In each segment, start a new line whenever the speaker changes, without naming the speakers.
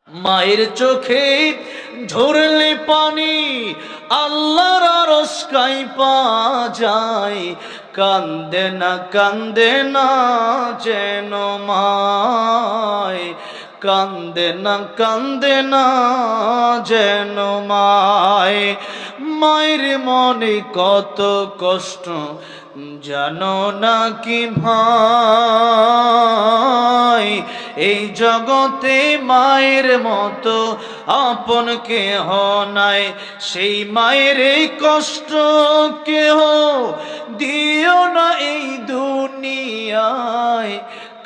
মায়ের চোখে ঝরলে পানি আল্লাহর আরশ কাঁইপা যায়। কান্দে না যেন মায়, কান্দে না যেন মায়। মায়ের মনে কত কষ্ট জানো না কি ভাই। এই জগতে মায়ের মতো আপন কেহ নাই, সেই মায়ের এই কষ্ট কেহ দিও না এই দুনিয়ায়।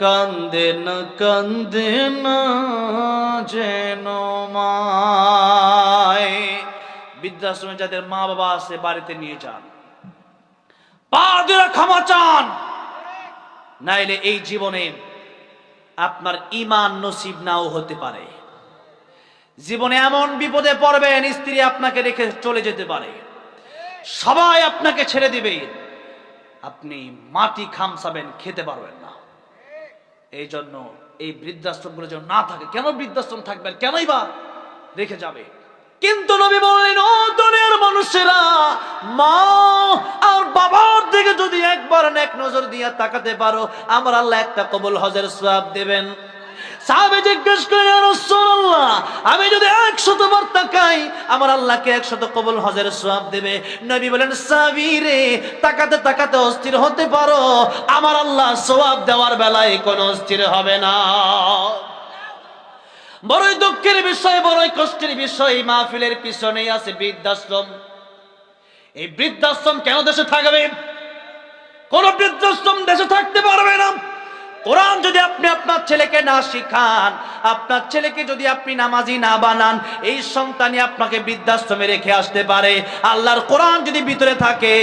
কান্দে না যেন মায়। বৃদ্ধাশ্রমে যাদের মা বাবা আছে বাড়িতে নিয়ে যান, পা ধরে ক্ষমা চান, নাইলে এই জীবনে আপনার ঈমান নসিব নাও হতে পারে। জীবনে এমন বিপদে পড়বেন, স্ত্রী আপনাকে রেখে চলে যেতে পারে, সবাই আপনাকে ছেড়ে দিবে, আপনি মাটি খামসাবেন, খেতে পারবেন না। এই জন্য এই বৃদ্ধাশ্রমগুলো যেন না থাকে। কেন বৃদ্ধাশ্রম থাকবেন, কেনই বা রেখে যাবে? কিন্তু নবী বললেন, ও দুনিয়ার মানুষেরা, মা আর বাবার দিকে যদি একবার নেক নজর দিয়ে তাকাতে পারো, আমার আল্লাহ একটা কবুল হজের সওয়াব দেবেন। সাহাবে জিজ্ঞেস করে, ইয়া রাসূলুল্লাহ, আমি যদি 100 বার তাকাই আমার আল্লাহকে 100 কবুল হজের সওয়াব দেবে? নবী বলেন, সাহাবী রে, তাকাতে তাকাতে অস্থির হতে পারো, আমার আল্লাহ সওয়াব দেওয়ার বেলায় কোনো অস্থির হবে না। বড়ই দুঃখের বিষয়, বড়ই কষ্টের বিষয়, মাহফিলের পিছনেই আছে বৃদ্ধাশ্রম। এই বৃদ্ধাশ্রম কেন দেশে থাকবে? কোন বৃদ্ধাশ্রম দেশে থাকতে পারবে না। কোরআন যদি আপনি আপনার ছেলেকে না শিখান, আপনার ছেলেকে যদি আপনি নামাজি না বানান, এই সন্তানই আপনাকে বৃদ্ধাশ্রমে রেখে আসতে পারে। আল্লাহর কোরআন যদি ভিতরে থাকে,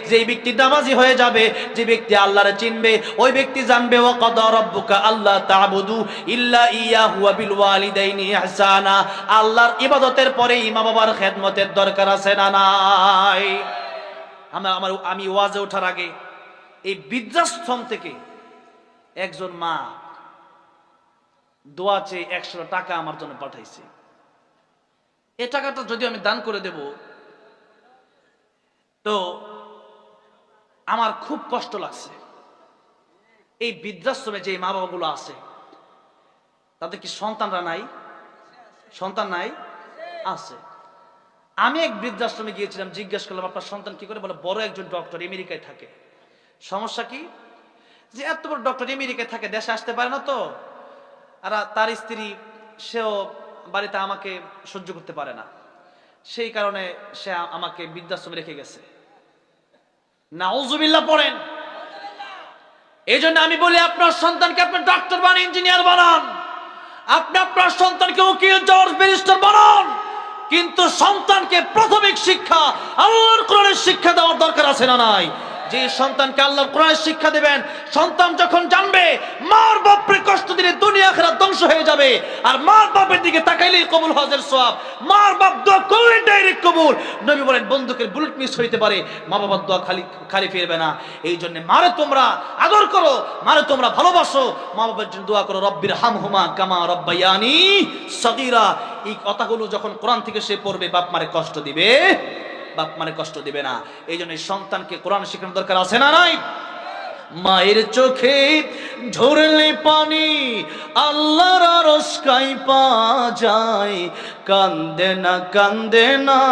যে ব্যক্তি নামাজি হয়ে যাবে, যে ব্যক্তি আল্লাহরে চিনবে, ওই ব্যক্তি জানবে ওয়া কাদা রাব্বুকা আল্লা তা'বুদু ইল্লা ইয়াহু ওয়া বিল ওয়ালিদাইনি ইহসানা। আল্লাহর ইবাদতের পরে মা বাবার খেদমতের দরকার আছে না নাই? আমি ওয়াজে ওঠার আগে এই বৃদ্ধাশ্রম থেকে একজন মা দোয়া চেয়ে 100 টাকা আমার জন্য পাঠাইছে। এই টাকাটা যদি আমি দান করে দেব, তো আমার খুব কষ্ট লাগছে। এই বৃদ্ধাশ্রমে যে মা বাবাগুলো আছে, তাদের কি সন্তানরা নাই? সন্তান নাই? আছে। আমি এক বৃদ্ধাশ্রমে গিয়েছিলাম, জিজ্ঞেস করলাম, আপনার সন্তান কি করে? বলে, বড় একজন ডক্টর, আমেরিকায় থাকে। সমস্যা কি? যে এত বড় ডক্টর আমেরিকায় থাকে, দেশে আসতে পারে না, তো আর তার স্ত্রী, সেও বাড়িতে আমাকে সহ্য করতে পারে না, সেই কারণে সে আমাকে বৃদ্ধাশ্রমে রেখে গেছে। নাউজুবিল্লাহ পড়েন। এই জন্য আমি বলি, আপনার সন্তানকে আপনি ডক্টর বানান, ইঞ্জিনিয়ার বানান, আপনি আপনার সন্তানকে উকিল, জজ, ব্যারিস্টার বানান, কিন্তু সন্তানকে প্রাথমিক শিক্ষা আল্লাহর কোরআনের শিক্ষা দেওয়ার দরকার আছে না নাই? যে সন্তানকে আল্লাহর কোরআনের শিক্ষা দিবেন, সন্তান যখন জানবে মার বাপরে কষ্ট দিলে দুনিয়া আখিরাত ধ্বংস হয়ে যাবে, আর মার বাপের দিকে তাকাইলেই কবুল হজের সওয়াব, মার বাপ দোয়া করলে ডাইরেক্ট কবুল। নবী বলেন, বন্দুকের বুলেট মিস হইতে পারে, মা বাবার দোয়া খালি ফিরবে না। এই জন্য মারে তোমরা আদর করো, মারে তোমরা ভালোবাসো, মা বাবার জন্য দোয়া করো, রব্বির হামহুমা কামা রব্বায়ানি সগীরা। এই কথাগুলো যখন কোরআন থেকে সে পড়বে, বাপ মারে কষ্ট দিবে, বাপ মানে কষ্ট দিবে না। এই জন্য সন্তানকে কোরআন শেখানোর দরকার আছে না নাই? মায়ের চোখে ঝরলে পানি আল্লাহর আরশ কাঁইপা যায়। কান্দে না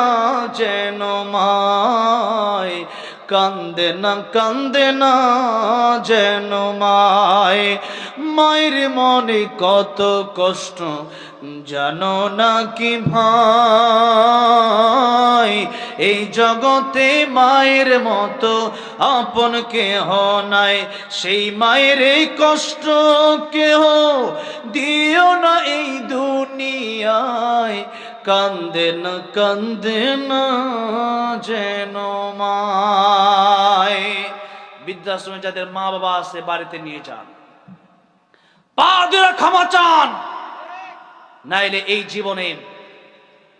যেন মায়, কান্দে না যেন মায়। মায়ের মনে কত কষ্ট জানো না কি ভাই। এই জগতে মায়ের মতো আপন কেহ নাই, সেই মায়ের এই কষ্ট কেহ দিও না এই দুনিয়ায়। কান্দে না যেন মায়। বৃদ্ধাশ্রমে যাদের মা বাবা আছে বাড়িতে নিয়ে যান, পা ধরে ক্ষমা চান, নাইলে এই জীবনে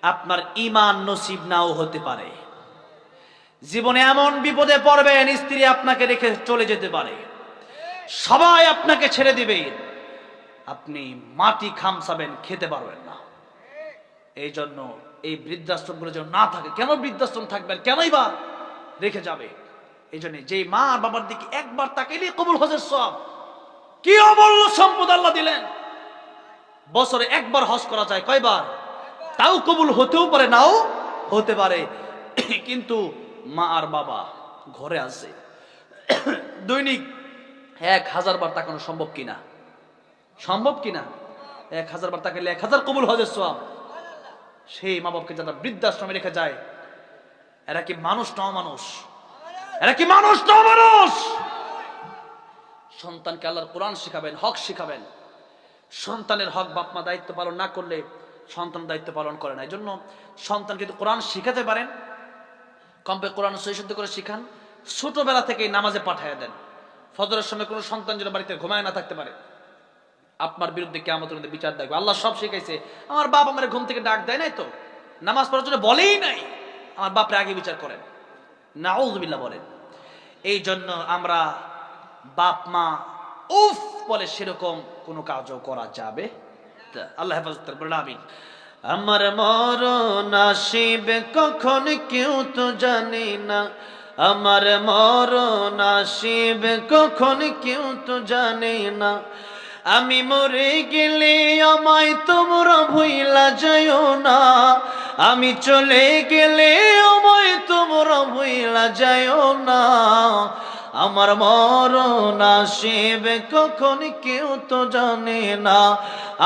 আপনার ঈমান নসিব নাও হতে পারে। জীবনে এমন বিপদে পড়বেন, স্ত্রী আপনাকে রেখে চলে যেতে পারে, সবাই আপনাকে ছেড়ে দিবে, আপনি মাটি খামসাবেন, খেতে পারবেন না। এই জন্য এই বৃদ্ধাশ্রমগুলো যেন না থাকে। কেন বৃদ্ধাশ্রম থাকবে আর কেনই বা রেখে যাবে? এই জন্য যেই মা আর বাবার দিকে একবার তাকাইলে কবুল হজের সব, কি অমূল্য সম্পদ আল্লাহ দিলেন। বছরে একবার হজ করা যায়, কয়বার? তাও কবুল হতেও পারে, নাও হতে পারে। কিন্তু মা আর বাবা ঘরে আছে, দৈনিক 1000 বার তাকানো সম্ভব কিনা? সম্ভব কিনা? 1000 বার তাকাইলে 1000 কবুল হজের সওয়াব। সেই মা বাবাকে যারা বৃদ্ধাশ্রমে রেখে যায়, এরা কি মানুষ না অমানুষ? এরা কি মানুষ না অমানুষ? সন্তানকে আল্লাহর কোরআন শিখাবেন, হক শিখাবেন। সন্তানের হক বাপ মা দায়িত্ব পালন না করলে সন্তান দায়িত্ব পালন করে না। এই জন্য সন্তান কিন্তু কোরআন শিখাতে পারেন, কমপে কোরআন সহি শুদ্ধ করে শিখান। ছোটবেলা থেকেই নামাজে পাঠায় দেন। ফজরের সময় কোনো সন্তান যেন বাড়িতে ঘুমায় না থাকতে পারে, আপনার বিরুদ্ধে কিয়ামতের মধ্যে বিচার দেখবে। আল্লাহ সব শিখাইছে। আমার বাপ আমার ঘুম থেকে ডাক দেয় নাই তো, নামাজ পড়ার জন্য বলেই নাই, আমার বাপরে আগে বিচার করেন, নাউযুবিল্লাহ বলেন। এই জন্য আমরা বাপ মা উফ বলে সেরকম কোনো কাজও করা যাবে না। আল্লাহ হেফাজত করবেন, আমিন। আমার মরণ আসিবে কখন কেউ তো জানি না, আমার মরণ আসিবে কখন কেউ তো জানে না। আমি মরে গেলে আমায় তোমরা ভুইলা যাইও না, আমি চলে গেলে আমায় তোমরা ভুইলা যাইও না। আমার মরণ আসিবে কখন কেউ তো জানে না,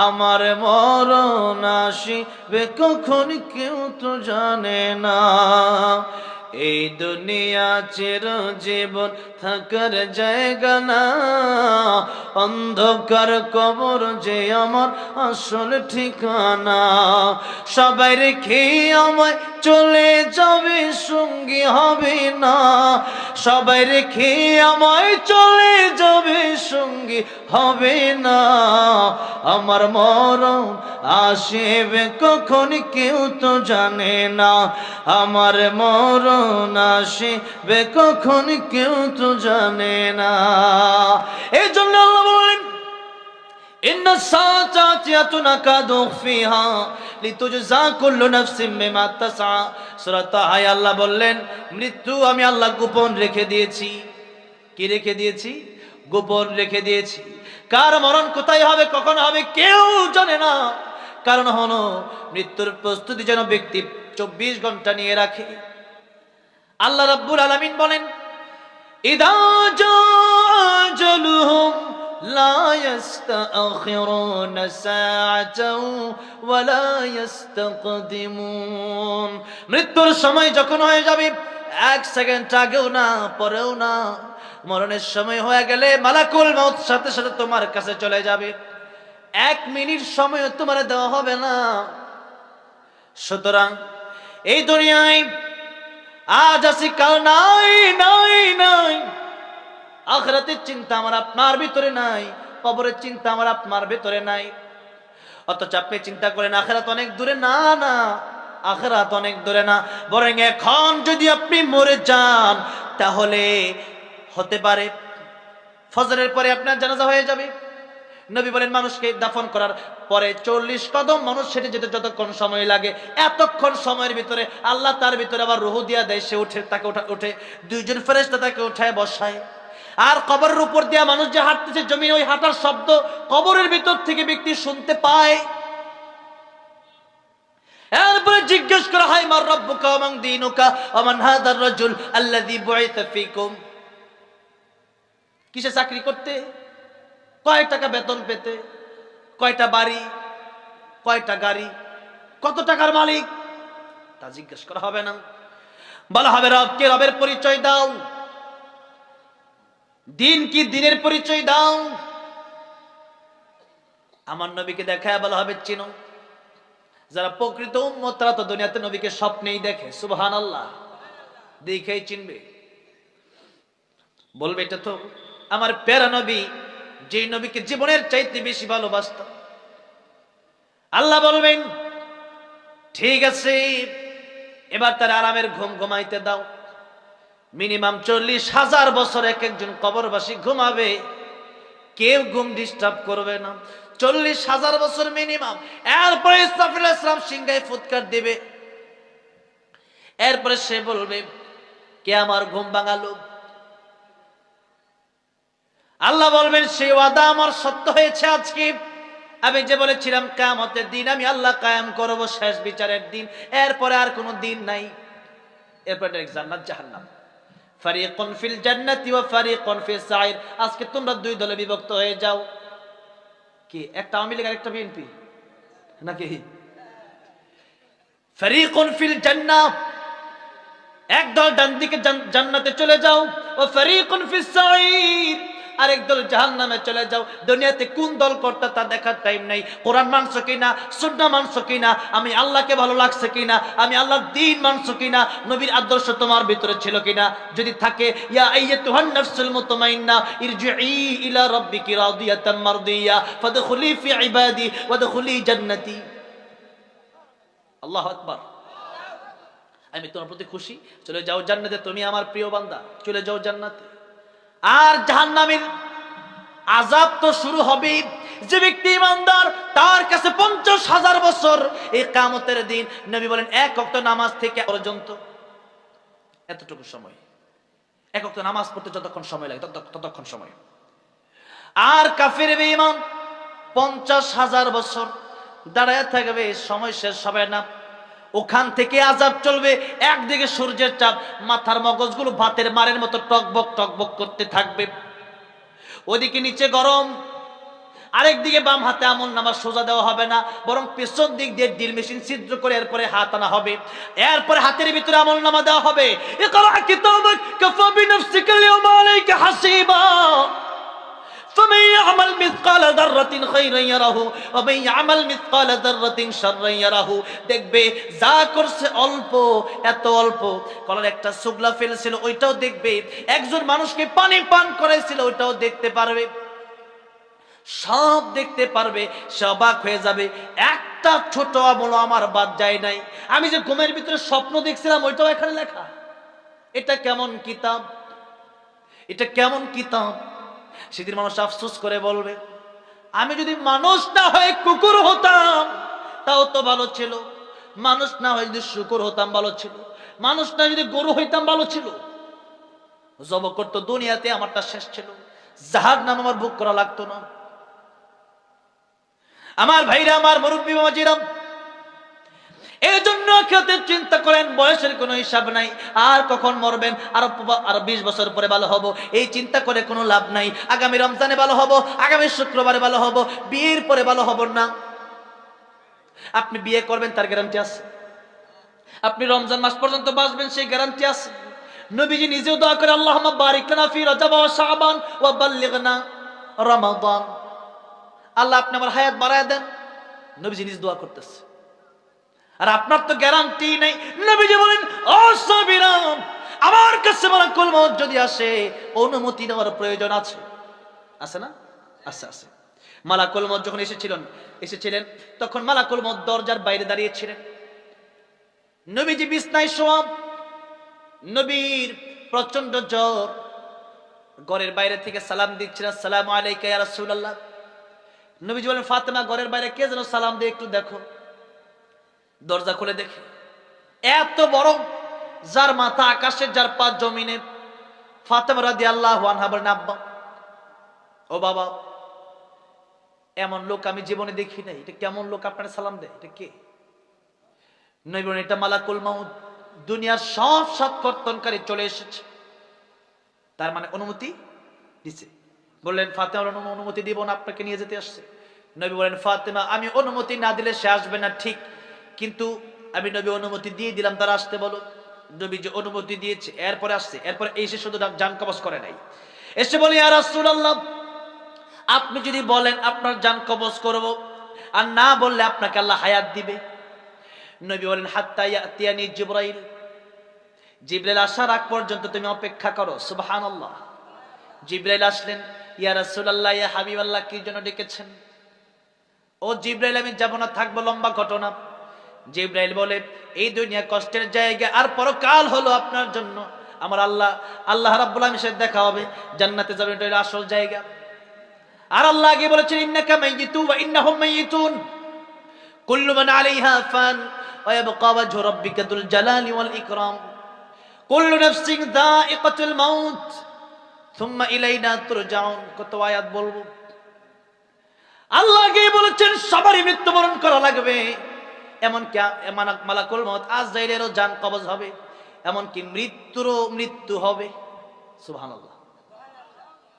আমার মরণ আসিবে কখন কেউ তো জানে না। এই দুনিয়া চিরজীবন থাকার জায়গা না, অন্ধকার কবর যে আমার আসল ঠিকানা। সবাই রেখে আমায় চলে যাবে, সঙ্গী হবে না, সবাই রেখে আমায় চলে যাবে, সঙ্গী হবে না। আমার মরণ আসিবে কখন কেউ তো জানে না, আমার মরণ আসিবে কখন কেউ তো জানে না। এই জন্য আল্লাহ বলেন, ইন্না সাআতাতি আতুনাকাদু ফিহা লিতুজজা কুল্লু নাফসিন বিমা তাসআ। সূরা তাহা আল্লাহ বললেন, মৃত্যু আমি আল্লাহ গোপন রেখে দিয়েছি। কি রেখে দিয়েছি? গোপন রেখে দিয়েছি। কার মরণ কোথায় হবে, কখন হবে, কেউ জানে না। কারণ হলো মৃত্যুর প্রস্তুতি যেন ব্যক্তি 24 ঘন্টা নিয়ে রাখে। আল্লাহ রাব্বুল আলামিন বলেন, ইদা জাআজালুহুম লা ইস্তাখিরুনা সাআতাও ওয়া লা ইস্তাকদিমুন। মৃত্যুর সময় যখন হয়ে যাবে, 1 সেকেন্ড আগেও না পরেও না। মরণের সময় হয়ে গেলে মালাকুল মউত সাথে সাথে তোমার কাছে চলে যাবে, 1 মিনিট সময় তোমার দেওয়া হবে না। সুতরাং এই দুনিয়ায় আজ আছি কাল নাই, নাই নাই। আখিরাতের চিন্তা আমার আপনার ভিতরে নাই, কবরের চিন্তা আমার আপনার ভিতরে নাই। অথচ আপনি চিন্তা করেন আখিরাত অনেক দূরে। না না, আখিরাত অনেক দূরে না, বরং এখন যদি আপনি মরে যান তাহলে হতে পারে ফজরের পরে আপনার জানাজা হয়ে যাবে। নবী বলেন, মানুষকে দাফন করার পরে 40 কদম মানুষ সেটে যেতে যতক্ষণ সময় লাগে, এতক্ষণ সময়ের ভিতরে আল্লাহ তার ভিতরে আবার রূহ দিয়া দেয়। সে উঠে, তাকে উঠে 2 জন ফেরেশতা তাকে উঠায় বসায়। আর কবরের উপর দিয়া মানুষ যে হাঁটতেছে জমিনে, ওই হাঁটার শব্দ কবরের ভিতর থেকে ব্যক্তি শুনতে পায়। এরপরে জিজ্ঞেস করা হয়, মার রাব্বুকা ওয়া মান দীনুকা ওয়া মান হাদার রাজুল আল্লাযী বুইসা ফীকুম। কিসে চাকরি করতে, কয় টাকা বেতন পেতে, কয়টা বাড়ি, কয়টা গাড়ি, কত টাকার মালিক, তা জিজ্ঞেস করা হবে না। বলা হবে রবকে রবের পরিচয় দাও, দিন কি দিনের পরিচয় দাও। আমার নবীকে দেখায় বলা হবে চিনো। যারা প্রকৃত উম্মত তারা তো দুনিয়াতে নবীকে স্বপ্নেই দেখে, সুবহানাল্লাহ, দেখেই চিনবে, বলবে এটা তো আমার প্যারা নবী, যে নবীকে জীবনের চাইতে বেশি ভালোবাসত। আল্লাহ বলবেন, ঠিক আছে, এবার তার আরামের ঘুম ঘুমাইতে দাও। মিনিমাম 40,000 বছর এক একজন কবরবাসী ঘুমাবে, কেউ ঘুম ডিস্টার্ব করবে না। 40,000 বছর মিনিমাম। এরপরে ইসরাফিল আলাইহিস সালাম সিংহায় ফুৎকার দিবে। এরপরে সে বলবে, কে আমার ঘুম ভাঙালো? আল্লাহ বলবেন, সেই ওয়াদা আমার সত্য হয়েছে আজকে। আমি যে বলেছিলাম কিয়ামতের দিন আমি আল্লাহ কায়েম করব, শেষ বিচারের দিন, এরপরে আর কোনো দিন নাই। এরপরে জান্নাত জাহান্নাম। ফারিকুন ফিল জান্নাতি ওয়া ফারিকুন ফিস সাইর। আজকে তোমরা দুই দলে বিভক্ত হয়ে যাও। কি একটা আওয়ামী লীগ আর একটা বিএনপি নাকি? ফারিকুন ফিল জান্নাহ, একদল ডান দিকে জান্নাতে চলে যাও, ও ফারিকুন ফিস সাইর, আরেক দল জাহান্নামে চলে যাও। দুনিয়াতে কোন দল করতে তা দেখার টাইম নাই। কোরআন মানছো কিনা, সুন্নাহ মানছো কিনা, আমি আল্লাহকে ভালো লাগছে কিনা, আমি আল্লাহর দ্বীন মানছো কিনা, নবীর আদর্শ তোমার ভিতরে ছিল কিনা। যদি থাকে, ইয়া আইয়াতুহান নাফসুল মুতমাইন্না ইরজিই ইলা রাব্বিকি রাদিয়াতাম মারদিয়া ফাদখুলি ফি ইবাদি ওয়াদখুলি জান্নাতি। আল্লাহু আকবার। আমি তোমার প্রতি খুশি, চলে যাও জান্নাতে, তুমি আমার প্রিয় বান্দা, চলে যাও জান্নাতে। আর জাহান্নামের আযাব তো শুরু হবে। যে ব্যক্তি ইমানদার, তার কাছে 50,000 বছর এই কিয়ামতের দিন। নবী বলেন, এক ওয়াক্ত নামাজ থেকে পর্যন্ত এতটুকু সময়, এক ওয়াক্ত নামাজ পড়তে যতক্ষণ সময় লাগে ততক্ষণ সময়। আর কাফির বেঈমান 50,000 বছর দাঁড়ায় থাকবে, সময় শেষ হবে না। ওখান থেকে আযাব চলবে। একদিকে সূর্যের চাপ, মাথার মগজগুলো ভাতের মারের মতো টকবক টকবক করতে থাকবে। ওদিকে নিচে গরম, আরেকদিকে বাম হাতে আমলনামা সোজা দেওয়া হবে না, বরং পেছন দিক দিয়ে ড্রিল মেশিন ছিদ্র করে এরপরে হাত আনা হবে। এরপরে হাতের ভিতরে আমলনামা দেওয়া হবে। ইকরা কিতাবাক কাফা বিনাফসিকা আল-ইয়াওমা আলাইকা হাসিবা فمن يعمل مثقال ذرة خيرا يره ومن يعمل مثقال ذرة شرا يره। দেখবে যা করছে অল্প, এত অল্প, কলার একটা সুগলা ফেলছিল ওইটাও দেখবে, একজন মানুষকে পানি পান করাইছিল ওইটাও দেখতে পারবে, সব দেখতে পারবে। সে অবাক হয়ে যাবে, একটা ছোট আমল আমার বাদ যায় নাই। আমি যে ঘুমের ভিতরে স্বপ্ন দেখছিলাম ওইটাও এখানে লেখা। এটা কেমন কিতাব, এটা কেমন কিতাব। সেদিন মানুষ আফসোস করে বলবে, আমি যদি মানুষ না হয়ে কুকুর হতাম তাও তো ভালো ছিল, মানুষ না হয়ে যদি শুকর হতাম ভালো ছিল, মানুষ না যদি গরু হইতাম ভালো ছিল। জব করতো দুনিয়াতে আমারটা শেষ ছিল, জাহান্নাম আমার ভোগ করা লাগতো না। আমার ভাইরা, আমার মুরব্বী বাবাজিরা, এই জন্য আখিরাতের চিন্তা করেন, বয়সের কোনো হিসাব নাই। আর কখন মরবেন, আর 20 বছর পরে ভালো হব, এই চিন্তা করে কোনো লাভ নাই। আগামী রমজানে ভালো হব, আগামী শুক্রবারে ভালো হব, বিয়ের পরে ভালো হব না। আপনি বিয়ে করবেন তার গ্যারান্টি আছে, আপনি রমজান মাস পর্যন্ত বাঁচবেন সেই গ্যারান্টি আছে। নবীজি নিজেও দোয়া করে, আল্লাহুম্মা বারিক লানা ফি রজব ওয়া শাবান ওয়া বাল্লিগনা রমাদান। আল্লাহ আপনি আমার হায়াত বাড়ায় দেন, নবীজি নিজে দোয়া করতেছে। আর আপনার তো গ্যারান্টি নেই। নবীজি বলেন, ও সাহাবীরা, আমার কাছে মালাকুল মউত যদি আসে, অনুমতি নেওয়ার প্রয়োজন আছে, আছে না? আছে, আছে। মালাকুল মউত যখন এসেছিলেন তখন মালাকুল মউত দরজার বাইরে দাঁড়িয়ে ছিলেন। নবীজি বিছনায় শোয়া, নবীর প্রচন্ড জ্বর, ঘরের বাইরে থেকে সালাম দিচ্ছিলেন, আসসালামু আলাইকা ইয়া রাসূলুল্লাহ। নবীজি বলেন, ফাতেমা, ঘরের বাইরে কে যেন সালাম দিয়ে, একটু দেখো। দরজা খুলে দেখে এত বড়, যার মাথা আকাশে, যার পা জমিনে। ফাতেমা রাদিয়াল্লাহু আনহা বলেন, আব্বা, ও বাবা, এমন লোক আমি জীবনে দেখি নাই, এটা কেমন লোক আপনার সালাম দেয়, এটা কে? নবী বলেন, এটা মালাকুল মউত, দুনিয়ার সব সৎকর্তনকারী চলে এসেছে। তার মানে অনুমতি দিছে। বললেন, ফাতেমা, অনুমতি দিব না, আপনাকে নিয়ে যেতে আসছে। নবী বলেন, ফাতেমা, আমি অনুমতি না দিলে সে আসবে না, ঠিক, কিন্তু আমি নবী অনুমতি দিয়ে দিলাম, তারা আসতে বলো। নবী যে অনুমতি দিয়েছে, এরপরে আসছে। এরপরে এসে শুধু জান কবজ করে নাই, এসে বলি, ইয়া রাসূলুল্লাহ, আপনি যদি বলেন আপনার জান কবজ করব, আর না বললে আপনাকে আল্লাহ হায়াত দিবে। নবী বলেন, হাত্তা ইয়াতিয়ানি জিবরাইল, জিবরাইল আসার আগ পর্যন্ত তুমি অপেক্ষা করো। সুবহানাল্লাহ। জিবরাইল আসলেন, ইয়া রাসূলুল্লাহ, ইয়া হাবিবাল্লাহ, কি জন্য ডেকেছেন? ও জিবরাইল, আমি যাব না, থাকবো, লম্বা ঘটনা। জিবরাইল বলে, এই দুনিয়া কষ্টের জায়গা, আর পরকাল হলো আপনার জন্য। আমার আল্লাহ রাব্বুল আলামিনের সাথে দেখা হবে, জান্নাতে যাবেন, এটা আসল জায়গা। আর আল্লাহ আগে বলেছেন ইন্নাকা মাইয়িতু ওয়া ইন্নাহুম মাইয়িতুন কুল্লু মান আলাইহা ফান ওয়া ইয়াবকা ওয়াজহু রাব্বিকা যুল জালালি ওয়াল ইকরাম কুল্লু নাফসিন যায়িকাতুল মাউত সুম্মা ইলাইনা তুরজাউন। কত আয়াত বলবো। আল্লাহ আগে বলেছেন সবারই মৃত্যুবরণ করা লাগবে, এমনকি মালাকুল মউত আজরাইলেরও জান কবজ হবে, এমনকি মৃত্যুরও মৃত্যু হবে। সুবহানাল্লাহ।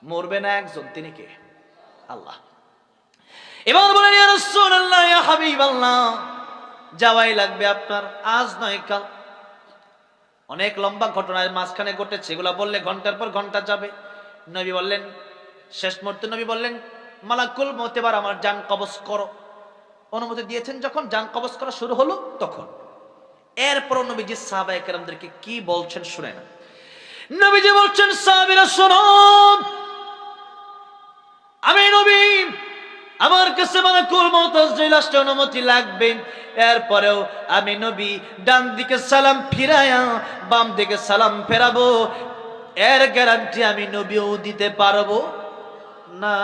মরবে না একজন, তিনি কে? আল্লাহ। এবার বলেন ইয়া রাসূলুল্লাহ, ইয়া হাবিবাল্লাহ, যাওয়াই লাগবে আপনার, আজ নয় কাল। অনেক লম্বা ঘটনার মাঝখানে ঘটেছে, এগুলা বললে ঘন্টার পর ঘন্টা যাবে। নবী বললেন, শেষ মুহূর্তে নবী বললেন মালাকুল মউত এবার আমার জান কবজ করো। অনুমতি দিয়েছেন, যখন জান কবজ করা শুরু হলো তখন। এরপর নবীজি সাহাবায়ে কেরামদেরকে কি বলছেন শুনেন। নবীজি বলছেন, সাহাবীরা শোনো, আমি নবী, আমার কাছে মালাকুল মউত আজরাইল আসতে অনুমতি লাগবে। এরপরেও আমি নবী ডান দিকে সালাম ফিরায়া বাম দিকে সালাম ফেরাবো, এর গ্যারান্টি আমি নবীও দিতে পারবো না।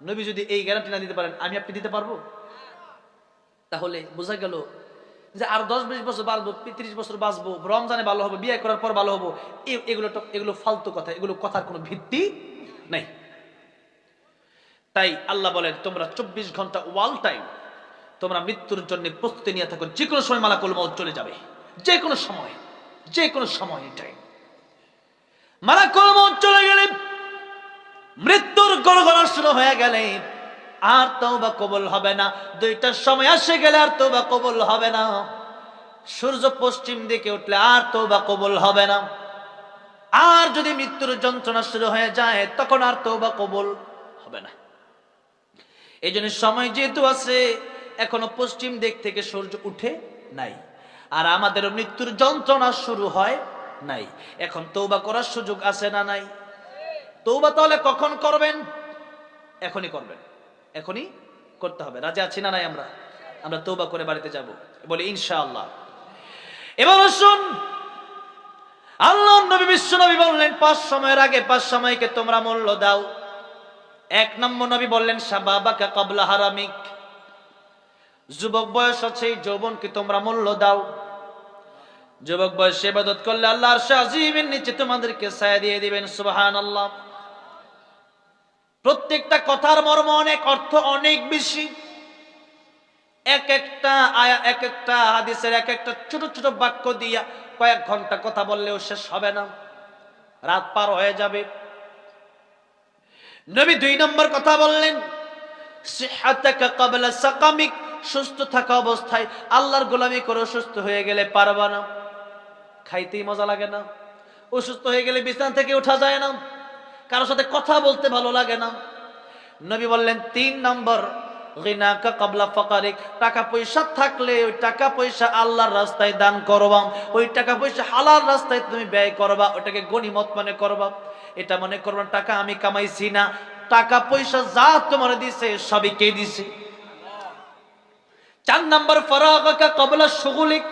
নবী যদি এই গ্যারান্টি না দিতে পারেন, আমি আপনি দিতে পারবো? তাহলে বোঝা গেল যে আর 10-20 বছর বাঁচবো, 30 বছর বাঁচবো, রমজানে ভালো হবো, বিয়ে করার পর ভালো হবো, এগুলো ফালতু কথা, এগুলো কথার কোনো ভিত্তি নাই। তাই আল্লাহ বলেন, তোমরা 24 ঘন্টা ওয়াল টাইম তোমরা মৃত্যুর জন্য প্রস্তুতি নিয়ে থাকো। যে কোনো সময় মালাকুল মউত চলে যাবে, যে কোনো সময়, যে কোনো সময়। টাইম মালাকুল মউত চলে গেলে, মৃত্যুর গড়গড়া শুরু হয়ে গেলে আর তওবা কবুল হবে না। 2টার সময় আসে গেলে আর তওবা কবুল হবে না। সূর্য পশ্চিম দিকে উঠলে আর তওবা কবুল হবে না। আর যদি মৃত্যুর যন্ত্রণা শুরু হয়ে যায়, তখন আর তওবা কবুল হবে না। এই জন্য সময় যেহেতু আছে, এখনো পশ্চিম দিক থেকে সূর্য উঠে নাই, আর আমাদের মৃত্যুর যন্ত্রণা শুরু হয় নাই। এখন তওবা করার সুযোগ আছে না নাই? তওবা তাহলে কখন করবেন? এখনই করবেন, এখনই করতে হবে। রাজি আছি না নাই? আমরা তওবা করে বাড়িতে যাব, বলি ইনশাআল্লাহ। এবার শুন, আল্লাহর নবী বিশ্ব নবী বললেন 5 সময়ের আগে 5 সময়কে তোমরা মূল্য দাও। 1 নম্বর নবী বললেন শাবাবাকা ক্বাবলা হারামিক, যুবক বয়স আছে, যৌবনকে তোমরা মূল্য দাও। যুবক বয়সে ইবাদত করলে আল্লাহর আরশে আজিমের নিচে তোমাদেরকে ছায়া দিয়ে দিবেন। সুবহানাল্লাহ। প্রত্যেকটা কথার মর্ম অনেক, অর্থ অনেক বেশি। এক একটা হাদিসের এক একটা ছোট ছোট বাক্য দিয়া কয়েক ঘন্টা কথা বললেও শেষ হবে না, রাত পার হয়ে যাবে। নবী 2 নম্বর কথা বললেন সিহহাতাকা ক্বাবলা সাকামিক, সুস্থ থাকা অবস্থায় আল্লাহর গোলামি করে সুস্থ হয়ে গেলে পারবা না। খাইতেই মজা লাগে না, অসুস্থ হয়ে গেলে বিছানা থেকে ওঠা যায় না, কারোর সাথে কথা বলতে ভালো লাগে না। নবী বললেন 3 নম্বর গিনাকা ক্বাবলা ফাকারিক, টাকা পয়সা থাকলে ওই টাকা পয়সা আল্লাহর রাস্তায় দান করবা, ওই টাকা পয়সা হালাল রাস্তায় তুমি ব্যয় করবা, ওটাকে গনিমত মনে করবা। এটা মনে করবা টাকা আমি কামাইছি না, টাকা পয়সা যা তোমার দিছে সবই কে দিছে। 4 নম্বর ফারাগাকা ক্বাবলা শুগুলিক,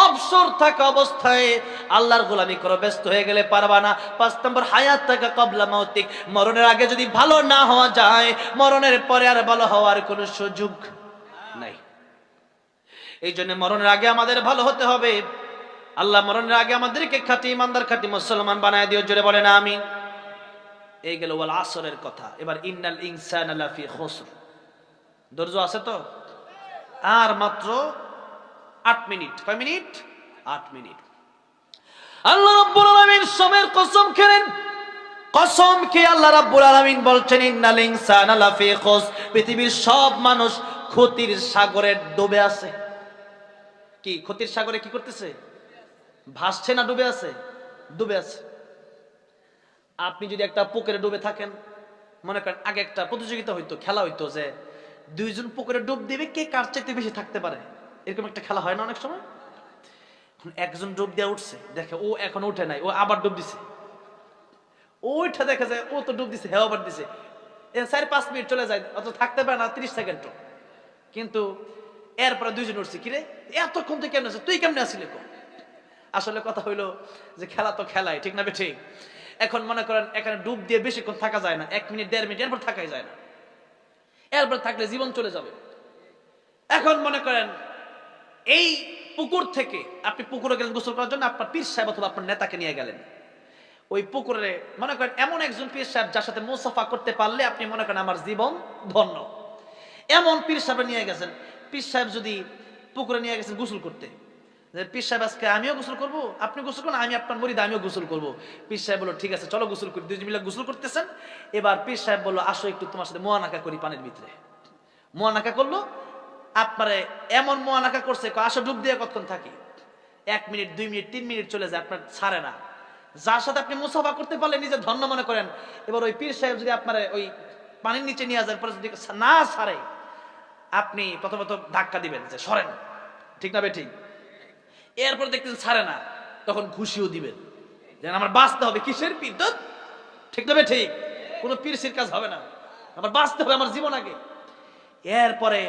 অবসর থাকা অবস্থায় আল্লাহর গোলামি করে ব্যস্ত হয়ে গেলে পারবা না। 5 নম্বর হায়াতাকা ক্বাবলা মাউতিক, মরণের আগে যদি ভালো না হওয়া যায়, মরণের পরে আর ভালো হওয়ার কোনো সুযোগ নাই। এই জন্য মরণের আগে আমাদের ভালো হতে হবে। আল্লাহ মরণের আগে আমাদেরকে খাঁটি ইমানদার, খাঁটি মুসলমান বানায় দিও। জোরে বলেন আমিন। এই গেল ওয়াল আসরের কথা। এবার ইন্নাল ইনসানা লাফি খুসর। ধৈর্য আছে তো? আর মাত্র 8 মিনিট। কয় মিনিট? 8 মিনিট। আল্লাহ রাব্বুল আলামিন সময়ের কসম খেলেন। কসম খেয়ে আল্লাহ রাব্বুল আলামিন বলছেন ইন্নাল ইনসানা লাফি খুসর, পৃথিবীর সব মানুষ ক্ষতির সাগরে ডুবে আছে। কি ক্ষতির সাগরে কি করতেছে? ভাসছে না ডুবে আছে? ডুবে আছে। আপনি যদি একটা পুকুরে ডুবে থাকেন, মনে করেন আগে একটা প্রতিযোগিতা হইতো, খেলা হইতো যে 2 জন পুকুরে ডুব দিবে, কে কার চাইতে বেশি থাকতে পারে, এরকম একটা খেলা হয় না অনেক সময়? এখন একজন ডুব দিয়ে উঠছে, দেখে ও এখন উঠে নাই, ও আবার ডুব দিছে, ওইটা দেখা যায় ও তো ডুব দিছে, হেও আবার দিছে, 4-5 মিনিট চলে যায়, অত থাকতে পারে না 30 সেকেন্ড। কিন্তু এরপরে 2 জন উঠছে, কিরে এতক্ষণ তুই কেমন আছিস, তুই কেমনে আসিলি? আসলে কথা হইলো যে খেলা তো খেলাই, ঠিক না? ঠিক। এখন মনে করেন এখানে ডুব দিয়ে বেশিক্ষণ থাকা যায় না, 1 মিনিট 1.5 মিনিট, এরপর থাকাই যায় না, এরপর থাকলে জীবন চলে যাবে। এখন মনে করেন এই পুকুর থেকে আপনি পুকুরে গেলেন গোসল করার জন্য, আপনার পীর সাহেব অথবা আপনার নেতাকে নিয়ে গেলেন ওই পুকুরে, মনে করেন এমন একজন পীর সাহেব যার সাথে মুসাফা করতে পারলে আপনি মনে করেন আমার জীবন ধন্য, এমন পীর সাহেব নিয়ে গেছেন। পীর সাহেব যদি পুকুরে নিয়ে গেছেন গোসল করতে, পীর সাহেব আজকে আমিও গোসল করবো, আপনি গোসল করুন, আমি আপনার মুরিদ, আমিও গোসল করবো। পীর সাহেব বললো ঠিক আছে চলো গোসল করি, দুজন মিলে গোসল করতেছেন। এবার পীর সাহেব বললো আসো একটু তোমার সাথে মোয়ানাকা করি পানির ভিতরে। মোয়ানাকা করলো, আপনারে এমন মোয়ানাকা করছে, আসো ডুব দিয়ে কতক্ষণ থাকি, 1 মিনিট 2 মিনিট 3 মিনিট চলে যায়, আপনার ছাড়ে না। যার সাথে আপনি মুসাফা করতে পারলে নিজে ধন্য মনে করেন। এবার ওই পীর সাহেব যদি আপনার ওই পানির নিচে নিয়ে যাওয়ার পরে যদি না ছাড়ে, আপনি প্রথমত ধাক্কা দিবেন যে সরেন, ঠিক না ঠিক? এরপর দেখতেন ছাড়ে না, তখন খুশিও দিবেন যেন আমার বাঁচতে হবে। কিসের পীর তো, ঠিক না ঠিক? কোনো পীরসির কাজ হবে না, আমার বাঁচতে হবে, আমার জীবন আগে। এরপরে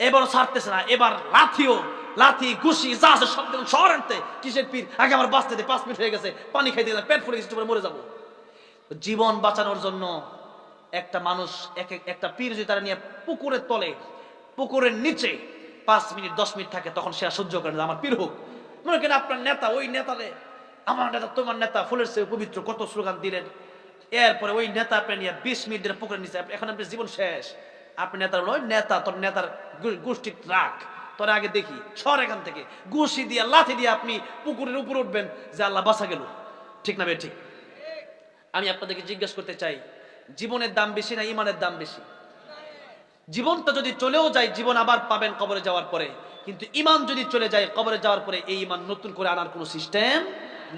এবার ছাড়তেছে না, এবার লাথি ঘুষি যা আছে সব দিন শহর আনতে। কিসের পীর, আগে আমার বাঁচতে দে, 5 মিনিট হয়ে গেছে, পানি খাইতে গেছে, পেট ফুলে গেছে, মরে যাবো। জীবন বাঁচানোর জন্য একটা মানুষ একটা পীর যদি তারা নিয়ে পুকুরের তলে, পুকুরের নিচে 5 মিনিট 10 মিনিট থাকে, তখন সে আর সহ্য করে না, আমার পীর হোক। মনে করেন আপনার নেতা, ওই নেতারে আমার নেতা তোমার নেতা ফুলের চেয়ে পবিত্র, কত স্লোগান দিলেন। এরপরে ওই নেতা আপনি নিয়ে 20 মিনিট ধরে পুকুরের নিচে, এখন আপনার জীবন শেষ। আপনি নেতার ওই নেতা, তোর নেতার গোষ্ঠী রাখ, তোর আগে দেখি সর এখান থেকে, ঘুষি দিয়ে লাথি দিয়ে আপনি পুকুরের উপরে উঠবেন যে আল্লাহ বাঁচা গেল, ঠিক না ঠিক? আমি আপনাদেরকে জিজ্ঞেস করতে চাই, জীবনের দাম বেশি না ইমানের দাম বেশি? জীবনটা যদি চলেও যায়, জীবন আবার পাবেন কবরে যাওয়ার পরে, কিন্তু ইমান যদি চলে যায় কবরে যাওয়ার পরে, এই ইমান নতুন করে আনার কোনো সিস্টেম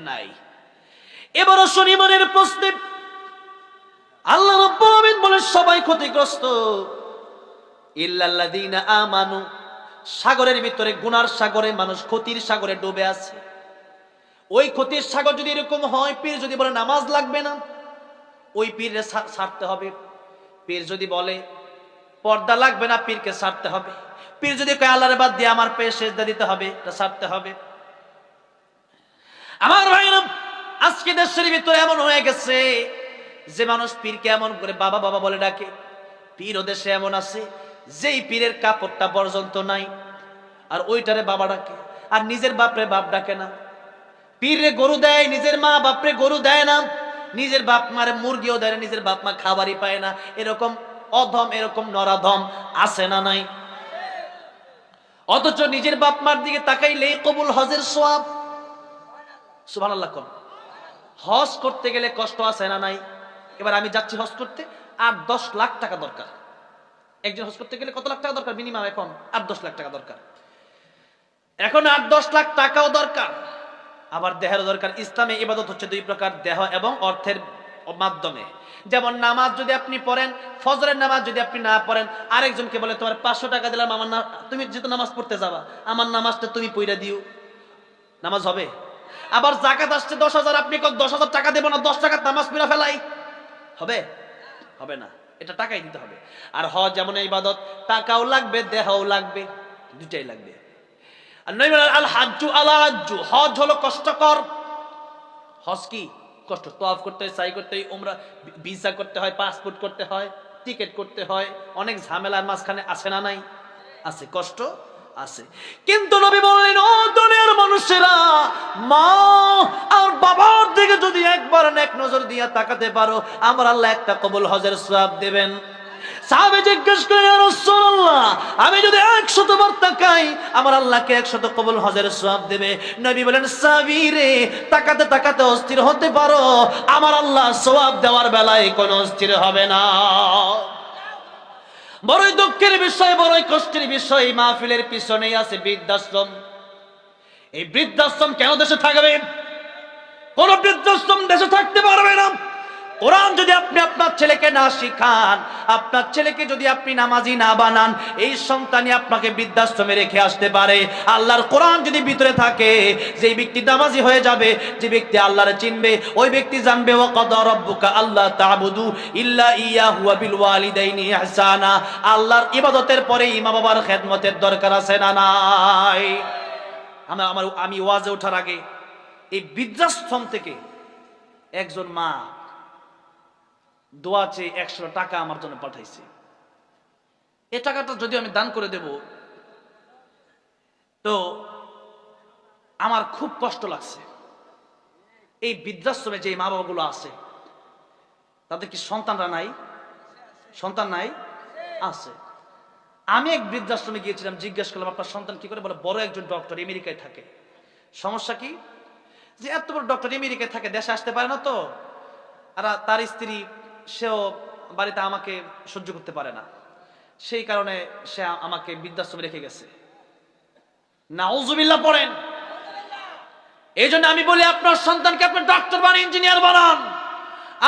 নাই। এবার আসুন ইমানের প্রশ্নে। আল্লাহ রাব্বুল আলামিন বলেন সবাই ক্ষতিগ্রস্ত ইল্লাল্লাযীনা আমানু। সাগরের ভিতরে, গুনার সাগরে মানুষ ক্ষতির সাগরে ডুবে আছে। ওই ক্ষতির সাগর যদি এরকম হয়, পীর যদি বলে নামাজ লাগবে না, ওই পীরে ছাড়তে হবে। পীর যদি বলে পর্দা লাগবে না, পীরকে ছাড়তে হবে। পীর যদি কয় আল্লাহর বাদ দিয়ে আমার পায়ে সেজদা দিতে হবে, এটা ছাড়তে হবে। আমার ভাইরা, আজকে দেশের ভিতরে এমন হয়ে গেছে যে মানুষ পীরকে এমন করে বাবা বাবা বলে ডাকে। পীর ও দেশে এমন আছে যেই পীরের কাপড়টা পর্যন্ত নাই, আর ওইটারে বাবা ডাকে, আর নিজের বাপরে বাপ ডাকে না। পীরে গরু দেয়, নিজের মা বাপরে গরু দেয় না। নিজের বাপ মারে মুরগিও দেয় না, নিজের বাপ মা খাবারই পায় না। এরকম অধম, এরকম নরাধম আছে না নাই? অথচ নিজের বাপ মার দিকে তাকাইলেই কবুল হজের সওয়াব। সুবহানাল্লাহ। কোন হজ করতে গেলে কষ্ট আছে না নাই? এবার আমি যাচ্ছি হজ করতে, 8-10 লাখ টাকা দরকার। একজন হজ করতে গেলে কত লাখ টাকা দরকার? মিনিমাম এখন 8-10 লাখ টাকা দরকার। এখন 8-10 লাখ টাকাও দরকার, আবার দেহের দরকার। ইসলামে ইবাদত হচ্ছে 2 প্রকার, দেহ এবং অর্থের মাধ্যমে। যেমন নামাজ যদি আপনি পড়েন, ফজরের নামাজ যদি আপনি না পড়েন, আরেকজনকে বলে তোমার 500 টাকা দিলাম, আমার না, তুমি যেহেতু নামাজ পড়তে যাবা, আমার নামাজটা তুমি পড়ে দিও, নামাজ হবে। আবার যাকাত আসছে 10,000, আপনি 10,000 টাকা দেব না, 10 টাকার নামাজ পড়া ফেলাই, হবে? হবে না, এটা টাকাই দিতে হবে। আর হজ যেমন ইবাদত, টাকাও লাগবে, দেহও লাগবে, দুটাই লাগবে। আর নবী বলেন আল হাজ্জু আলা হাজ্জু, হজ হলো কষ্টকর। হজ কি? কষ্ট। তওয়াফ করতে হয়, সাই করতে হয়, উমরা, ভিসা করতে হয়, পাসপোর্ট করতে হয়, টিকিট করতে হয়, অনেক ঝামেলার মাঝখানে আছে না নাই? আছে, কষ্ট আছে। কিন্তু নবী বললেন ও দুনিয়ার মানুষেরা, মা আর বাবার দিকে যদি একবার এক নজর দিয়ে তাকাতে পারো, আমার আল্লাহ একটা কবুল হজের সওয়াব দেবেন। সাহাবী জিজ্ঞেস করে ইয়া রাসূলুল্লাহ, আমি যদি 100 বার তাকাই, আমার আল্লাহকে 100 কবুল হজের সওয়াব দেবে? নবী বলেন সাহাবী রে, তাকাতে তাকাতে অস্থির হতে পারো, আমার আল্লাহ সওয়াব দেওয়ার বেলায় কোনো অস্থির হবে না। বড়ই দুঃখের বিষয়, বড়ই কষ্টের বিষয়, মাহফিলের পিছনেই আছে বৃদ্ধাশ্রম। এই বৃদ্ধাশ্রম কেন দেশে থাকবে? কোন বৃদ্ধাশ্রম দেশে থাকতে পারবে না। কোরআন যদি আপনি আপনার ছেলেকে না শিখান, আপনার ছেলেকে যদি আপনি নামাজি না বানান, এই সন্তানই আপনাকে বৃদ্ধাশ্রমে রেখে আসতে পারে। আল্লাহর কোরআন যদি ভিতরে থাকে, যে ব্যক্তি নামাজি হয়ে যাবে, যে ব্যক্তি আল্লাহরে চিনবে, ওই ব্যক্তি জানবে ওয়া কাদা রাব্বুকা আল্লা তা'বুদু ইল্লা ইয়াহু ওয়া বিল ওয়ালিদাইনি ইহসানা। আল্লাহর ইবাদতের পরে মা বাবার খেদমতের দরকার আছে না নাই? আমি ওয়াজে ওঠার আগে এই বৃদ্ধাশ্রম থেকে একজন মা দোয়া চেয়ে 100 টাকা আমার জন্য পাঠাইছে। এই টাকাটা যদি আমি দান করে দেব তো আমার খুব কষ্ট লাগছে। এই বৃদ্ধাশ্রমে যে মা বাবাগুলো আছে তাদের কি সন্তানরা নাই? সন্তান নাই? আছে। আমি এক বৃদ্ধাশ্রমে গিয়েছিলাম, জিজ্ঞেস করলাম আপনার সন্তান কি করে? বলে বড় একজন ডক্টর, আমেরিকায় থাকে। সমস্যা কি? যে এত বড় ডক্টর আমেরিকায় থাকে, দেশে আসতে পারে না, তো আর তার স্ত্রী সেও বাড়িতে আমাকে সহ্য করতে পারে না, সেই কারণে সে আমাকে বৃদ্ধাশ্রমে রেখে গেছে। নাউজুবিল্লাহ পড়েন। এই জন্য আমি বলি আপনার সন্তানকে আপনি ডাক্তার বানান, ইঞ্জিনিয়ার বানান,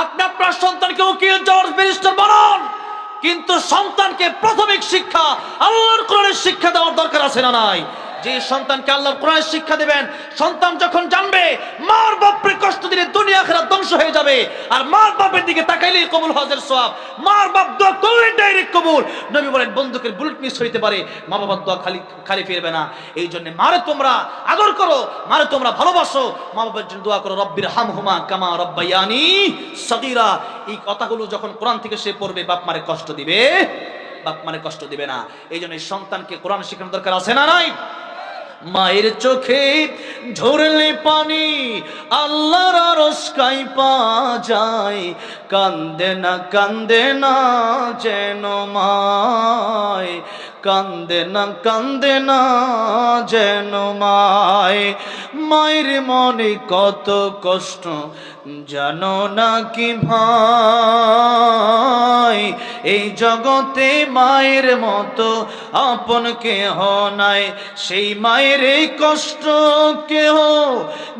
আপনি আপনার সন্তানকে উকিল, জজ, ব্যারিস্টার বানান, কিন্তু সন্তানকে প্রাথমিক শিক্ষা আল্লাহর কোরআনের শিক্ষা দেওয়ার দরকার আছে না নাই? যে সন্তানকে আল্লাহর কোরআনের শিক্ষা দিবেন, সন্তান যখন জানবে মার বাপের কষ্ট দিলে দুনিয়া আখিরাত ধ্বংস হয়ে যাবে, আর মার বাপের দিকে তাকাইলেই কবুল হজের সওয়াব, মার বাপ দোয়া করলে ডাইরেক্ট কবুল। নবী বলেন বন্দুকের বুলেট মিস হইতে পারে, মা বাবার দোয়া খালি ফিরবে না। এই জন্য মারে তোমরা আদর করো, মারে তোমরা ভালোবাসো, মা বাবার জন্য দোয়া করো, রব্বির হামহুমা কামা রাব্বায়ানি সগীরা। এই কথাগুলো যখন কোরআন থেকে সে পড়বে, বাপ মারে কষ্ট দিবে? বাপ মারে কষ্ট দিবে না। এই জন্য সন্তানকে কোরআন শেখানোর দরকার আছে না নাই? মায়ের চোখে ঝরলে পানি আল্লাহর আরশ কাঁইপা যায়, কান্দে না যেন মায়, কান্দে না যেন মায়। মায়ের মনে কত কষ্ট জানো না কি ভাই? এই জগতে মায়ের মতো আপন কেহ নাই, সেই মায়ের এই কষ্ট কেহ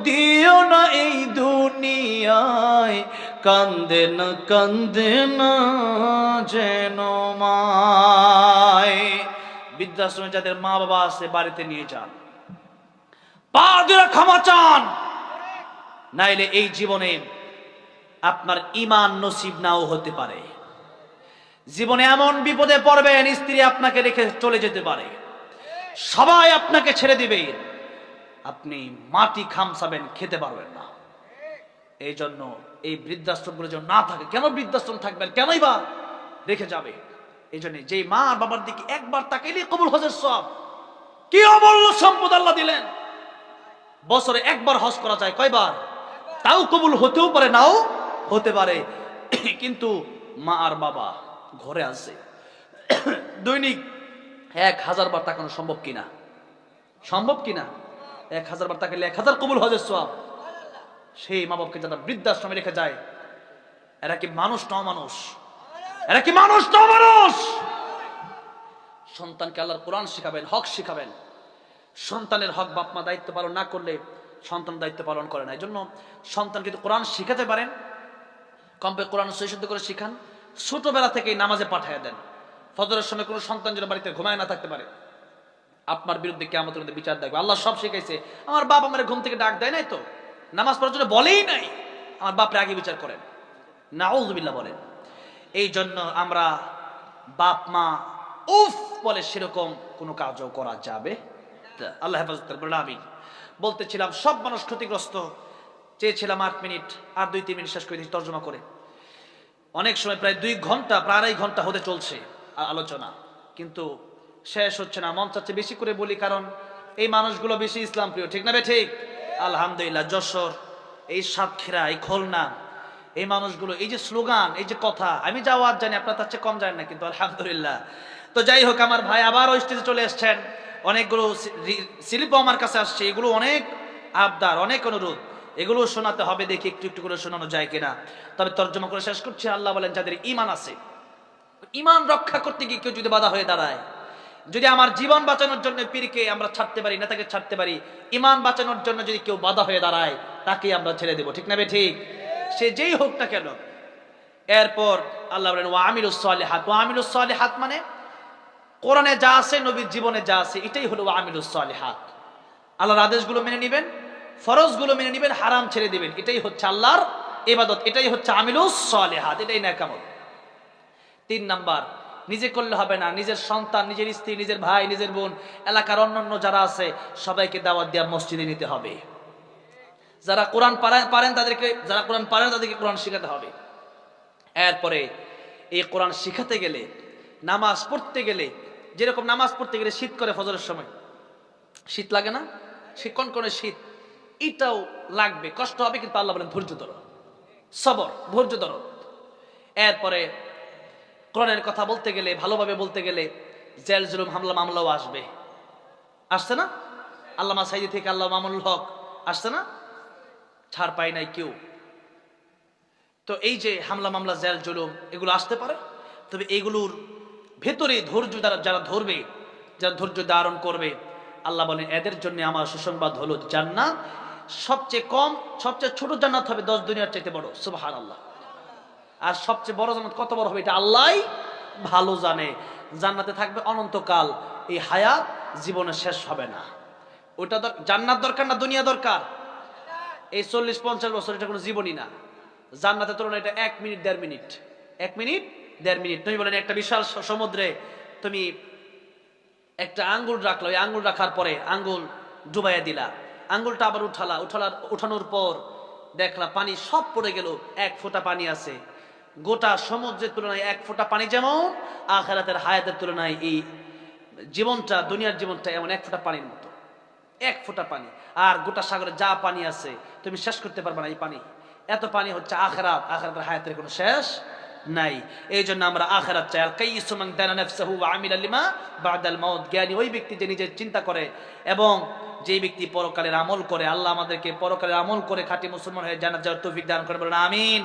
দিও না এই দুনিয়ায়, কান্দে না যেন মায়। বৃদ্ধাশ্রমে যাদের মা বাবা আছে বাড়িতে নিয়ে যান, পা দিয়ে ক্ষমা চান, নাইলে এই জীবনে আপনার ঈমান নসিব নাও হতে পারে। জীবনে এমন বিপদে পড়বেন, স্ত্রী আপনাকে রেখে চলে যেতে পারে, সবাই আপনাকে ছেড়ে দিবে, আপনি মাটি খামসাবেন, খেতে পারবেন না। এই জন্য এই বৃদ্ধাশ্রমগুলো যেন না থাকে। কেন বৃদ্ধাশ্রম থাকবেন? কেনই বা রেখে যাবে? এই জন্য যেই মা বাবার দিকে একবার তাকাইলে কবুল হজের সব, কি অমূল্য সম্পদ আল্লাহ দিলেন। বছরে একবার হজ করা যায়, কয়বার? তাও কবুল হতেও পারে, নাও হতে পারে। কিন্তু মা আর বাবা ঘরে আছে, দৈনিক 1000 বার তাকানো সম্ভব কিনা? সম্ভব কিনা? 1000 বার তাকাইলে 1000 কবুল হজের সওয়াব। সেই মা বাবাকে যারা বৃদ্ধাশ্রমে রেখে যায়, এরা কি মানুষ না অমানুষ? এরা কি মানুষ না অমানুষ? সন্তানকে আল্লাহর কোরআন শিখাবেন, হক শিখাবেন। সন্তানের হক বাপ মা দায়িত্ব পালন না করলে সন্তান দায়িত্ব পালন করে না। এই জন্য সন্তানকে যদি কোরআন শিখাতে পারেন, কমপে কোরআন সহিশুদ্ধ করে শিখান, ছোটবেলা থেকেই নামাজে পাঠিয়ে দেন। ফজরের সময় কোনো সন্তান যেন বাড়িতে ঘুমায় না থাকতে পারে, আপনার বিরুদ্ধে কিয়ামতের মধ্যে বিচার দেখবে। আল্লাহ সব শিখাইছে। আমার বাপ আমার ঘুম থেকে ডাক দেয় নাই তো, নামাজ পড়ার জন্য বলেই নাই, আমার বাপরে আগে বিচার করেন, নাউযুবিল্লাহ বলেন। এই জন্য আমরা বাপ মা উফ বলে সেরকম কোনো কাজও করা যাবে। আল্লাহ হেফাজত করবেন। আমি বলতেছিলাম সব মানুষ ক্ষতিগ্রস্ত। চেয়েছিলাম 8 মিনিট, আর 2-3 মিনিট শেষ করে দিচ্ছি তর্জমা করে। অনেক সময় প্রায় 2 ঘন্টা, প্রায় 2.5 ঘন্টা হতে চলছে আলোচনা, কিন্তু শেষ হচ্ছে না। মন চাচ্ছে বেশি করে বলি, কারণ এই মানুষগুলো বেশি ইসলাম প্রিয়, ঠিক না বে ঠিক? আলহামদুলিল্লাহ, যশোর, এই সাতক্ষীরা, এই খুলনা, এই মানুষগুলো, এই যে স্লোগান, এই যে কথা, আমি যা ওয়াজ জানি আপনার তার চেয়ে কম জানেন না, কিন্তু আলহামদুলিল্লাহ। তো যাই হোক, আমার ভাই আবারও স্টেজে চলে এসছেন, অনেকগুলো স্লিপও আমার কাছে আসছে, এগুলো অনেক আবদার, অনেক অনুরোধ, এগুলো শোনাতে হবে, দেখি একটু একটু করে শোনানো যায় কিনা। তবে তর্জমা করে শেষ করছি। আল্লাহ বলেন যাদের ঈমান আছে, ঈমান রক্ষা করতে গিয়ে কেউ যদি বাধা হয়ে দাঁড়ায়, যদি আমার জীবন বাঁচানোর জন্য পীরকে আমরা ছাড়তে পারি, নেতাকে ছাড়তে পারি, ঈমান বাঁচানোর জন্য যদি কেউ বাধা হয়ে দাঁড়ায়, তাকে আমরা ছেড়ে দেব, ঠিক না বে ঠিক? সে যেই হোক না কেন। এরপর আল্লাহ বলেন ওয়া আমিলুস সালিহাত। ওয়া আমিলুস সালিহাত মানে কোরআনে যা আছে, নবীর জীবনে যা আছে, এটাই হলো ওয়া আমিলুস সালিহাত। আল্লাহর আদেশগুলো মেনে নেবেন, ফরজগুলো মেনে নেবেন, হারাম ছেড়ে দিবেন, এটাই হচ্ছে আল্লাহর ইবাদত, এটাই হচ্ছে আমিলুস সালিহাত, এটাই নেক আমল। 3 নাম্বার, নিজে করলে হবে না, নিজের সন্তান, নিজের স্ত্রী, নিজের ভাই, নিজের বোন, এলাকার অন্যান্য যারা আছে সবাইকে দাওয়াত দেওয়া, মসজিদে নিতে হবে। যারা কোরআন পারেন তাদেরকে কোরআন শেখাতে হবে। এরপরে এই কোরআন শিখাতে গেলে, নামাজ পড়তে গেলে, যেরকম নামাজ পড়তে গেলে শীত করে ফজরের সময়, শীত লাগে না? সে কনকনে শীত, এটাও লাগবে, কষ্ট হবে, কিন্তু আল্লাহ বলেন ধৈর্য ধরো, সবর, ধৈর্য ধরো। এরপরে কোরআনের কথা বলতে গেলে, ভালোভাবে বলতে গেলে জেল জুলুম হামলা মামলাও আসবে, আসছে না? আল্লামা সাইদি থেকে আল্লাহ মামুনুল হক আসছে না? ছাড় পায় নাই কেউ। তো এই যে হামলা মামলা জেল জুলুম এগুলো আসতে পারে, তবে এগুলোর ভেতরে ধৈর্য যারা ধরবে, যারা ধৈর্য ধারণ করবে, আল্লাহ বলেন এদের জন্য আমার সুসংবাদ হলো জান্নাত। সবচেয়ে কম, সবচেয়ে ছোট জান্নাত হবে 10 দুনিয়ার চাইতে বড়, সুবহানাল্লাহ। আর সবচেয়ে বড় জান্নাত কত বড় হবে এটা আল্লাহই ভালো জানে। জান্নাতে থাকবে অনন্তকাল, এই হায়াত জীবনে শেষ হবে না। ওটা জান্নাত দরকার না দুনিয়া দরকার? এই 40-50 বছর এটা কোনো জীবনই না। জান্নাতের তুলনায় এটা 1 মিনিট 1.5 মিনিট, 1 মিনিট 1.5 মিনিট। তুমি বলেন একটা বিশাল সমুদ্রে তুমি একটা আঙ্গুল রাখলো, ওই আঙ্গুল রাখার পরে আঙ্গুল ডুবাইয়া দিলা, আঙ্গুলটা আবার উঠানোর পর দেখলা পানি সব পড়ে গেল, 1 ফোঁটা পানি আছে। গোটা সমুদ্রের তুলনায় 1 ফোঁটা পানি যেমন, আখিরাতের হায়াতের তুলনায় এই জীবনটা, দুনিয়ার জীবনটা এমন 1 ফোঁটা পানির মতো, 1 ফোঁটা পানি। আর গোটা সাগরে যা পানি আছে তুমি শেষ করতে পারবে না এই পানি। এত পানি হচ্ছে আখিরাত, আখিরাতের হায়াতের কোনো শেষ নাই। এই জন্য আমরা আখিরাত চাই। আল কাইয়িসু মান দানা নাফসাহু ওয়া আমিলা লিমা বা'দাল মাউত। জ্ঞানী ওই ব্যক্তি যে নিজের চিন্তা করে এবং যে ব্যক্তি পরকালের আমল করে। আল্লাহ আমাদেরকে পরকালের আমল করে খাঁটি মুসলমান হয়ে জান্নাত যাওয়ার তৌফিক দান করে, বলেন আমিন।